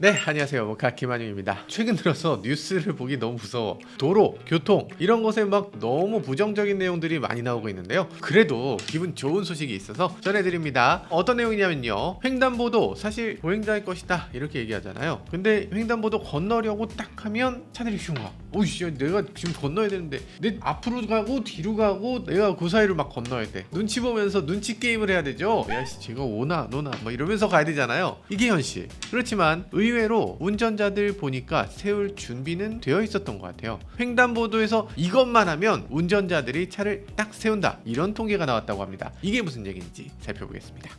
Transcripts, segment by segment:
네, 안녕하세요. 모카 김한용입니다. 최근 들어서 뉴스를 보기 너무 무서워. 도로, 교통 이런 것에 막 너무 부정적인 내용들이 많이 나오고 있는데요. 그래도 기분 좋은 소식이 있어서 전해드립니다. 어떤 내용이냐면요. 횡단보도 사실 보행자의 것이다 이렇게 얘기하잖아요. 근데 횡단보도 건너려고 딱 하면 차들이 흉 와. 오이씨, 내가 지금 건너야 되는데 내 앞으로 가고 뒤로 가고 내가 그 사이를 막 건너야 돼. 눈치 보면서 눈치 게임을 해야 되죠. 야씨, 제가 오나 노나 뭐 이러면서 가야 되잖아요. 이게 현실. 그렇지만 의외로 운전자들 보니까 세울 준비는 되어 있었던 것 같아요. 횡단보도에서 이것만 하면 운전자들이 차를 딱 세운다, 이런 통계가 나왔다고 합니다. 이게 무슨 얘기인지 살펴보겠습니다.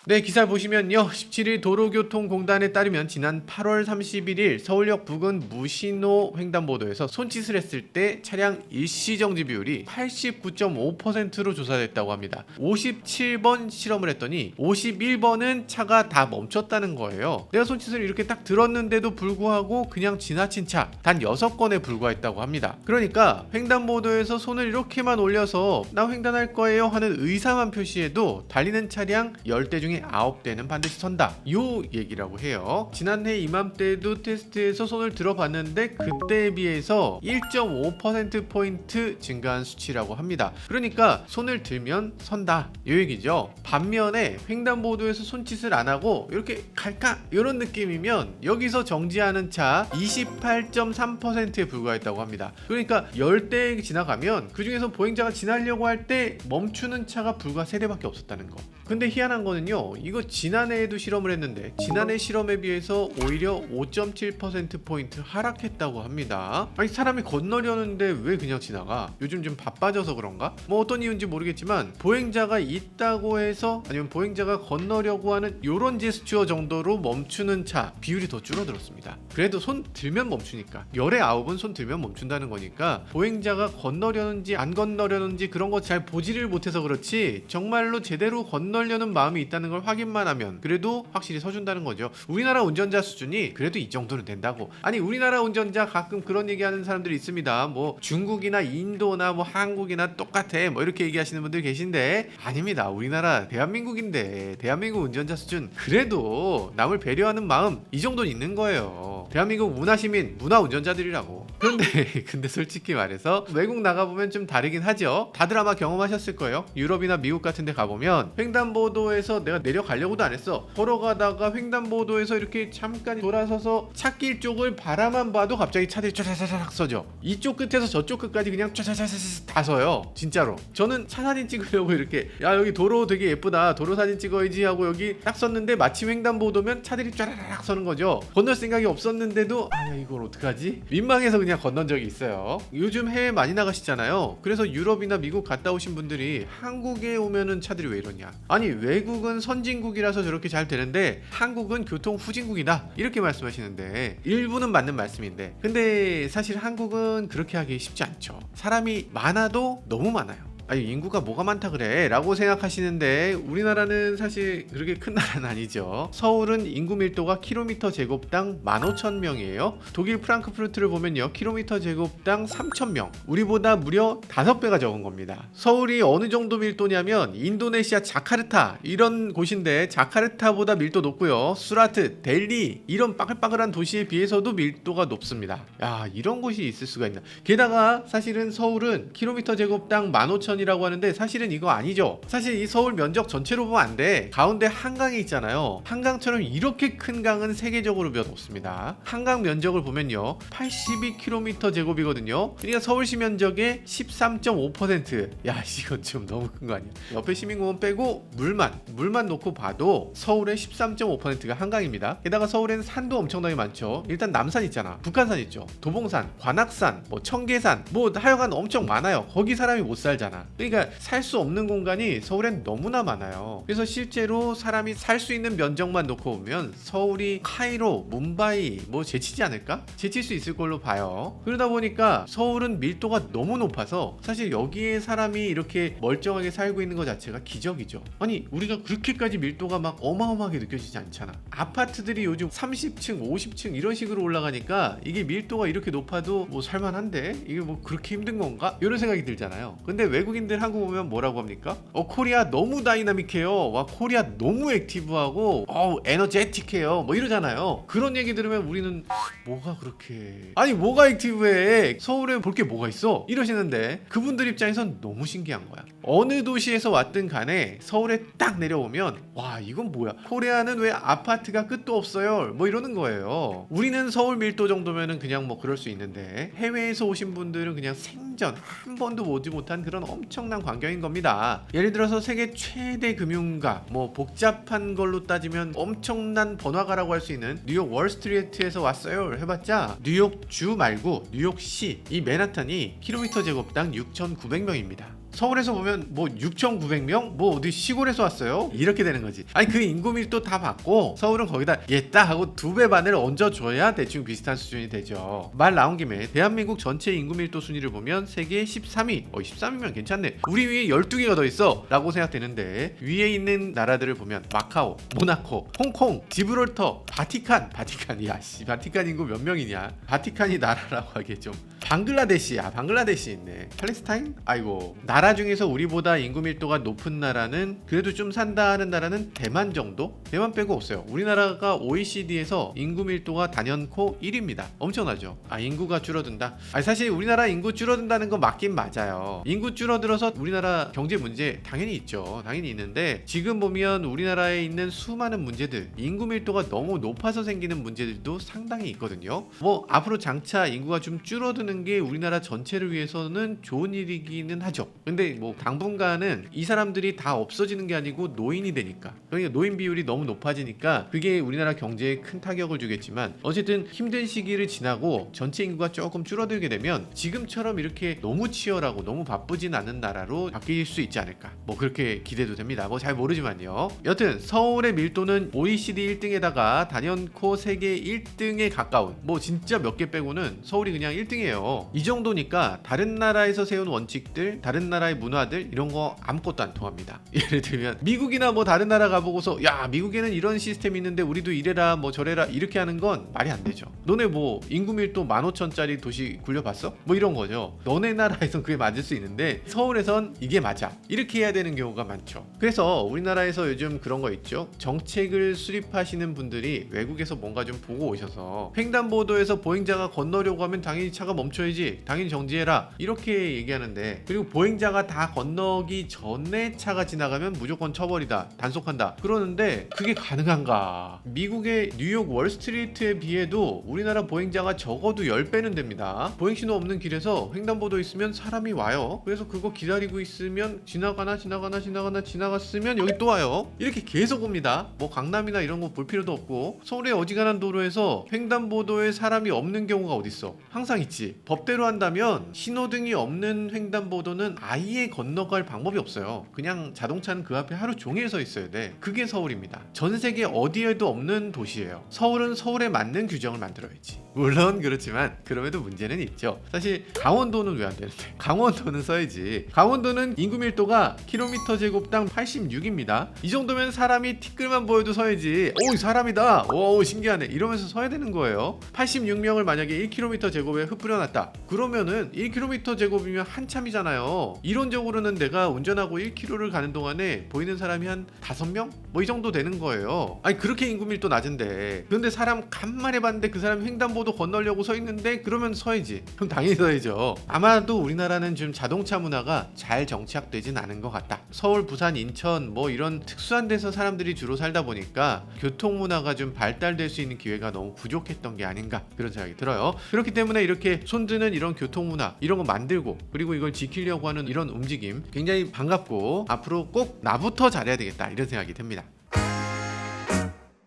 네, 기사를 보시면요. 17일 도로교통공단에 따르면 지난 8월 31일 서울역 부근 무신호 횡단보도에서 손짓을 했을 때 차량 일시정지 비율이 89.5%로 조사됐다고 합니다. 57번 실험을 했더니 51번은 차가 다 멈췄다는 거예요. 내가 손짓을 이렇게 딱 들었는데도 불구하고 그냥 지나친 차 단 6건에 불과했다고 합니다. 그러니까 횡단보도에서 손을 이렇게만 올려서 나 횡단할 거예요 하는 의사만 표시해도 달리는 차량 10대 중에 9대는 반드시 선다, 요 얘기라고 해요. 지난해 이맘때도 테스트에서 손을 들어봤는데 그때에 비해서 1.5%포인트 증가한 수치라고 합니다. 그러니까 손을 들면 선다, 요 얘기죠. 반면에 횡단보도에서 손짓을 안 하고 이렇게 갈까 이런 느낌이면 여기서 정지하는 차 28.3%에 불과했다고 합니다. 그러니까 10대 지나가면 그 중에서 보행자가 지나려고 할 때 멈추는 차가 불과 3대밖에 없었다는 거. 근데 희한한 거는요, 이거 지난해에도 실험을 했는데 지난해 실험에 비해서 오히려 5.7%포인트 하락했다고 합니다. 아니, 사람이 건너려는데 왜 그냥 지나가? 요즘 좀 바빠져서 그런가? 뭐 어떤 이유인지 모르겠지만 보행자가 있다고 해서, 아니면 보행자가 건너려고 하는 요런 제스처 정도로 멈추는 차 비율이 더 줄어들었습니다. 그래도 손 들면 멈추니까, 열의 9은 손 들면 멈춘다는 거니까 보행자가 건너려는지 안 건너려는지 그런 거 잘 보지를 못해서 그렇지 정말로 제대로 건너려는 마음이 있다는 걸 확인만 하면 그래도 확실히 서준다는 거죠. 우리나라 운전자 수준이 그래도 이 정도는 된다고. 아니, 우리나라 운전자 가끔 그런 얘기하는 사람들이 있습니다. 뭐 중국이나 인도나 뭐 한국이나 똑같아 뭐 이렇게 얘기하시는 분들 계신데, 아닙니다. 우리나라 대한민국인데 대한민국 운전자 수준 그래도 남을 배려하는 마음 이 정도는 있는 거예요. 대한민국 문화시민 문화 운전자들이라고. 근데 솔직히 말해서 외국 나가보면 좀 다르긴 하죠. 다들 아마 경험하셨을 거예요. 유럽이나 미국 같은 데 가보면 횡단보도에서 내가 내려가려고도 안 했어. 걸어가다가 횡단보도에서 이렇게 잠깐 돌아서서 차길 쪽을 바라만 봐도 갑자기 차들이 쫙쫙쫙 서죠. 이쪽 끝에서 저쪽 끝까지 그냥 쫙쫙쫙 다 서요. 진짜로. 저는 차 사진 찍으려고 이렇게, 야 여기 도로 되게 예쁘다, 도로 사진 찍어야지 하고 여기 딱 섰는데 마침 횡단보도면 차들이 쫙쫙 서는 거죠. 건널 생각이 없었는데도 아, 이걸 어떡하지? 민망해서 그냥 건넌 적이 있어요. 요즘 해외 많이 나가시잖아요. 그래서 유럽이나 미국 갔다 오신 분들이 한국에 오면은 차들이 왜 이러냐, 아니 외국은 선진국이라서 저렇게 잘 되는데 한국은 교통 후진국이다, 이렇게 말씀하시는데 일부는 맞는 말씀인데, 근데 사실 한국은 그렇게 하기 쉽지 않죠. 사람이 많아도 너무 많아요. 아니, 인구가 뭐가 많다 그래 라고 생각하시는데 우리나라는 사실 그렇게 큰 나라는 아니죠. 서울은 인구 밀도가 킬로미터 제곱당 15,000명이에요. 독일 프랑크푸르트를 보면요, 킬로미터 제곱당 3,000명, 우리보다 무려 5배가 적은 겁니다. 서울이 어느 정도 밀도냐면 인도네시아 자카르타 이런 곳인데 자카르타보다 밀도 높고요, 수라트, 델리 이런 빠글빠글한 도시에 비해서도 밀도가 높습니다. 야, 이런 곳이 있을 수가 있나. 게다가 사실은 서울은 킬로미터 제곱당 15,000 이라고 하는데 사실은 이거 아니죠. 사실 이 서울 면적 전체로 보면 안 돼. 가운데 한강이 있잖아요. 한강처럼 이렇게 큰 강은 세계적으로 몇 없습니다. 한강 면적을 보면요, 82km 제곱이거든요. 그러니까 서울시 면적의 13.5%. 야, 이건 좀 너무 큰 거 아니야? 옆에 시민공원 빼고 물만 놓고 봐도 서울의 13.5%가 한강입니다. 게다가 서울에는 산도 엄청나게 많죠. 일단 남산 있잖아, 북한산 있죠, 도봉산, 관악산, 뭐 청계산, 뭐 하여간 엄청 많아요. 거기 사람이 못 살잖아. 그러니까 살 수 없는 공간이 서울엔 너무나 많아요. 그래서 실제로 사람이 살 수 있는 면적만 놓고 보면 서울이 카이로, 뭄바이 뭐 제치지 않을까? 제칠 수 있을 걸로 봐요. 그러다 보니까 서울은 밀도가 너무 높아서 사실 여기에 사람이 이렇게 멀쩡하게 살고 있는 것 자체가 기적이죠. 아니, 우리가 그렇게까지 밀도가 막 어마어마하게 느껴지지 않잖아. 아파트들이 요즘 30층, 50층 이런 식으로 올라가니까 이게 밀도가 이렇게 높아도 뭐 살만한데 이게 뭐 그렇게 힘든 건가? 이런 생각이 들잖아요. 근데 외국인 외국인들 한국 오면 뭐라고 합니까? 코리아 너무 다이나믹해요. 와, 코리아 너무 액티브하고 에너제틱해요. 뭐 이러잖아요. 그런 얘기 들으면 우리는 뭐가 그렇게, 아니 뭐가 액티브해? 서울에 볼 게 뭐가 있어? 이러시는데 그분들 입장에선 너무 신기한 거야. 어느 도시에서 왔든 간에 서울에 딱 내려오면 와, 이건 뭐야? 코리아는 왜 아파트가 끝도 없어요? 뭐 이러는 거예요. 우리는 서울 밀도 정도면은 그냥 뭐 그럴 수 있는데 해외에서 오신 분들은 그냥 생전 한 번도 오지 못한 그런 엄청난 광경인 겁니다. 예를 들어서 세계 최대 금융가, 뭐 복잡한 걸로 따지면 엄청난 번화가라고 할 수 있는 뉴욕 월스트리트에서 왔어요 해봤자 뉴욕 주 말고 뉴욕시 이 맨하탄이 킬로미터 제곱당 6,900명입니다. 서울에서 보면 뭐 6,900명? 뭐 어디 시골에서 왔어요? 이렇게 되는 거지. 아니 그 인구 밀도 다 받고 서울은 거기다 얘따 하고 2배 반을 얹어줘야 대충 비슷한 수준이 되죠. 말 나온 김에 대한민국 전체 인구 밀도 순위를 보면 세계 13위. 13위면 괜찮네. 우리 위에 12개가 더 있어 라고 생각되는데 위에 있는 나라들을 보면 마카오, 모나코, 홍콩, 지브롤터, 바티칸이야 씨, 바티칸 인구 몇 명이냐? 바티칸이 나라라고 하기에 좀 방글라데시야. 방글라데시 있네. 팔레스타인? 아이고. 나라 중에서 우리보다 인구 밀도가 높은 나라는 그래도 좀 산다 하는 나라는 대만 정도? 대만 빼고 없어요. 우리나라가 OECD에서 인구 밀도가 단연코 1위입니다. 엄청나죠? 인구가 줄어든다. 사실 우리나라 인구 줄어든다는 건 맞긴 맞아요. 인구 줄어들어서 우리나라 경제 문제 당연히 있죠. 당연히 있는데 지금 보면 우리나라에 있는 수많은 문제들, 인구 밀도가 너무 높아서 생기는 문제들도 상당히 있거든요. 뭐 앞으로 장차 인구가 좀 줄어드는 게 우리나라 전체를 위해서는 좋은 일이기는 하죠. 근데 뭐 당분간은 이 사람들이 다 없어지는 게 아니고 노인이 되니까, 그러니까 노인 비율이 너무 높아지니까 그게 우리나라 경제에 큰 타격을 주겠지만 어쨌든 힘든 시기를 지나고 전체 인구가 조금 줄어들게 되면 지금처럼 이렇게 너무 치열하고 너무 바쁘진 않은 나라로 바뀔 수 있지 않을까, 뭐 그렇게 기대도 됩니다. 뭐 잘 모르지만요. 여튼 서울의 밀도는 OECD 1등에다가 단연코 세계 1등에 가까운, 뭐 진짜 몇 개 빼고는 서울이 그냥 1등이에요. 이 정도니까 다른 나라에서 세운 원칙들, 다른 나라의 문화들 이런 거 아무것도 안 통합니다. 예를 들면 미국이나 뭐 다른 나라 가보고서 야 미국에는 이런 시스템이 있는데 우리도 이래라 뭐 저래라 이렇게 하는 건 말이 안 되죠. 너네 뭐 인구 밀도 15,000짜리 도시 굴려봤어? 뭐 이런 거죠. 너네 나라에선 그게 맞을 수 있는데 서울에선 이게 맞아 이렇게 해야 되는 경우가 많죠. 그래서 우리나라에서 요즘 그런 거 있죠. 정책을 수립하시는 분들이 외국에서 뭔가 좀 보고 오셔서 횡단보도에서 보행자가 건너려고 하면 당연히 차가 멈춰야지, 당연히 정지해라 이렇게 얘기하는데, 그리고 보행자가 다 건너기 전에 차가 지나가면 무조건 처벌이다, 단속한다 그러는데 그게 가능한가? 미국의 뉴욕 월스트리트에 비해도 우리나라 보행자가 적어도 10배는 됩니다. 보행신호 없는 길에서 횡단보도 있으면 사람이 와요. 그래서 그거 기다리고 있으면 지나갔으면 여기 또 와요. 이렇게 계속 옵니다. 뭐 강남이나 이런 거 볼 필요도 없고 서울의 어지간한 도로에서 횡단보도에 사람이 없는 경우가 어딨어? 항상 있지. 법대로 한다면 신호등이 없는 횡단보도는 아예 건너갈 방법이 없어요. 그냥 자동차는 그 앞에 하루 종일 서 있어야 돼. 그게 서울입니다. 전 세계 어디에도 없는 도시예요. 서울은 서울에 맞는 규정을 만들어야지. 물론 그렇지만 그럼에도 문제는 있죠. 사실 강원도는 왜 안 되는데? 강원도는 써야지. 강원도는 인구 밀도가 킬로미터 제곱당 86입니다. 이 정도면 사람이 티끌만 보여도 서야지. 오 사람이다. 오 신기하네. 이러면서 서야 되는 거예요. 86명을 만약에 1km 제곱에 흩뿌려놨다. 그러면은 1km 제곱이면 한참이잖아요. 이론적으로는 내가 운전하고 1km를 가는 동안에 보이는 사람이 한 5명? 뭐 이 정도 되는 거예요. 아니 그렇게 인구 밀도 낮은데, 그런데 사람 간만에 봤는데 그 사람이 횡단보도 건너려고 서 있는데 그러면 서야지. 그럼 당연히 서야죠. 아마도 우리나라는 지금 자동차 문화가 잘 정착되진 않은 것 같다. 서울, 부산, 인천 뭐 이런 특수한 데서 사람들이 주로 살다 보니까 교통 문화가 좀 발달될 수 있는 기회가 너무 부족했던 게 아닌가 그런 생각이 들어요. 그렇기 때문에 이렇게 손드는 이런 교통 문화 이런 거 만들고 그리고 이걸 지키려고 하는 이런 움직임 굉장히 반갑고 앞으로 꼭 나부터 잘해야 되겠다 이런 생각이 듭니다.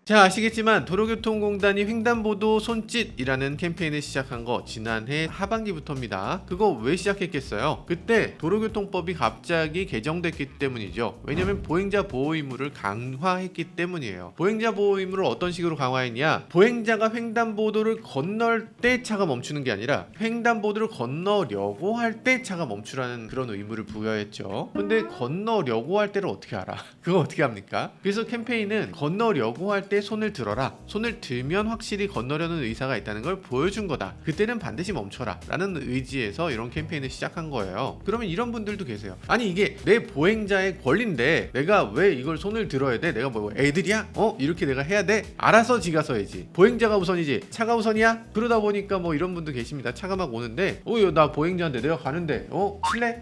자, 아시겠지만 도로교통공단이 횡단보도 손짓이라는 캠페인을 시작한 거 지난해 하반기부터입니다. 그거 왜 시작했겠어요? 그때 도로교통법이 갑자기 개정됐기 때문이죠. 왜냐면 보행자 보호 의무를 강화했기 때문이에요. 보행자 보호 의무를 어떤 식으로 강화했냐? 보행자가 횡단보도를 건널 때 차가 멈추는 게 아니라 횡단보도를 건너려고 할 때 차가 멈추라는 그런 의무를 부여했죠. 근데 건너려고 할 때를 어떻게 알아? 그거 어떻게 합니까? 그래서 캠페인은 건너려고 할 때 손을 들어라. 손을 들면 확실히 건너려는 의사가 있다는 걸 보여준 거다. 그때는 반드시 멈춰라 라는 의지에서 이런 캠페인을 시작한 거예요. 그러면 이런 분들도 계세요. 아니 이게 내 보행자의 권리인데 내가 왜 이걸 손을 들어야 돼? 내가 뭐 애들이야? 이렇게 내가 해야 돼? 알아서 지가 서야지. 보행자가 우선이지 차가 우선이야? 그러다 보니까 뭐 이런 분도 계십니다. 차가 막 오는데 나 보행자인데 내가 가는데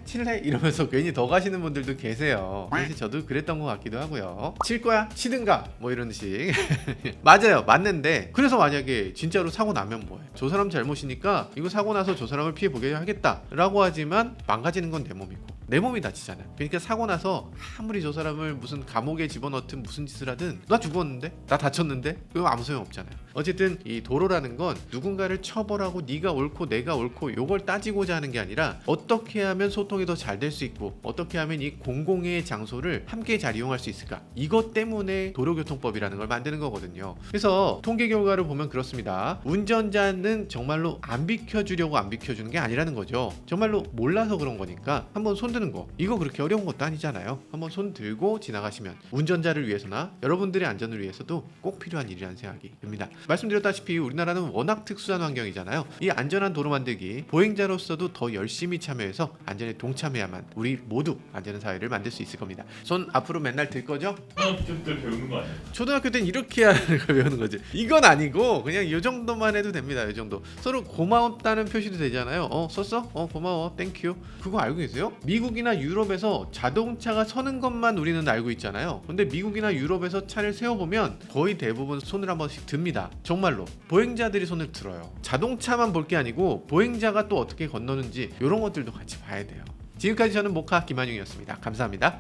칠래? 이러면서 괜히 더 가시는 분들도 계세요. 사실 저도 그랬던 것 같기도 하고요. 칠 거야? 치든가 뭐 이런 식. 맞아요, 맞는데 그래서 만약에 진짜로 사고 나면 뭐해? 저 사람 잘못이니까 이거 사고 나서 저 사람을 피해 보게 하겠다 라고 하지만 망가지는 건 내 몸이고 내 몸이 다치잖아요. 그러니까 사고 나서 아무리 저 사람을 무슨 감옥에 집어넣든 무슨 짓을 하든 나 죽었는데? 나 다쳤는데? 그거 아무 소용 없잖아요. 어쨌든 이 도로라는 건 누군가를 처벌하고 네가 옳고 내가 옳고 요걸 따지고자 하는 게 아니라 어떻게 하면 소통이 더 잘 될 수 있고 어떻게 하면 이 공공의 장소를 함께 잘 이용할 수 있을까? 이것 때문에 도로교통법이라는 걸 만드는 거거든요. 그래서 통계 결과를 보면 그렇습니다. 운전자는 정말로 안 비켜주려고 안 비켜주는 게 아니라는 거죠. 정말로 몰라서 그런 거니까 한번 손 드는 거 이거 그렇게 어려운 것도 아니잖아요. 한번 손 들고 지나가시면 운전자를 위해서나 여러분들의 안전을 위해서도 꼭 필요한 일이라는 생각이 듭니다. 말씀드렸다시피 우리나라는 워낙 특수한 환경이잖아요. 이 안전한 도로 만들기 보행자로서도 더 열심히 참여해서 안전에 동참해야만 우리 모두 안전한 사회를 만들 수 있을 겁니다. 손 앞으로 맨날 들 거죠? 초등학교 때 배우는 거 아니야? 초등학교 때는 이렇게 하는 걸 배우는 거지. 이건 아니고 그냥 이 정도만 해도 됩니다. 이 정도. 서로 고마웠다는 표시도 되잖아요. 썼어? 고마워. 땡큐. 그거 알고 계세요? 미국이나 유럽에서 자동차가 서는 것만 우리는 알고 있잖아요. 근데 미국이나 유럽에서 차를 세워보면 거의 대부분 손을 한 번씩 듭니다. 정말로 보행자들이 손을 들어요. 자동차만 볼 게 아니고 보행자가 또 어떻게 건너는지 이런 것들도 같이 봐야 돼요. 지금까지 저는 모카 김한용이었습니다. 감사합니다.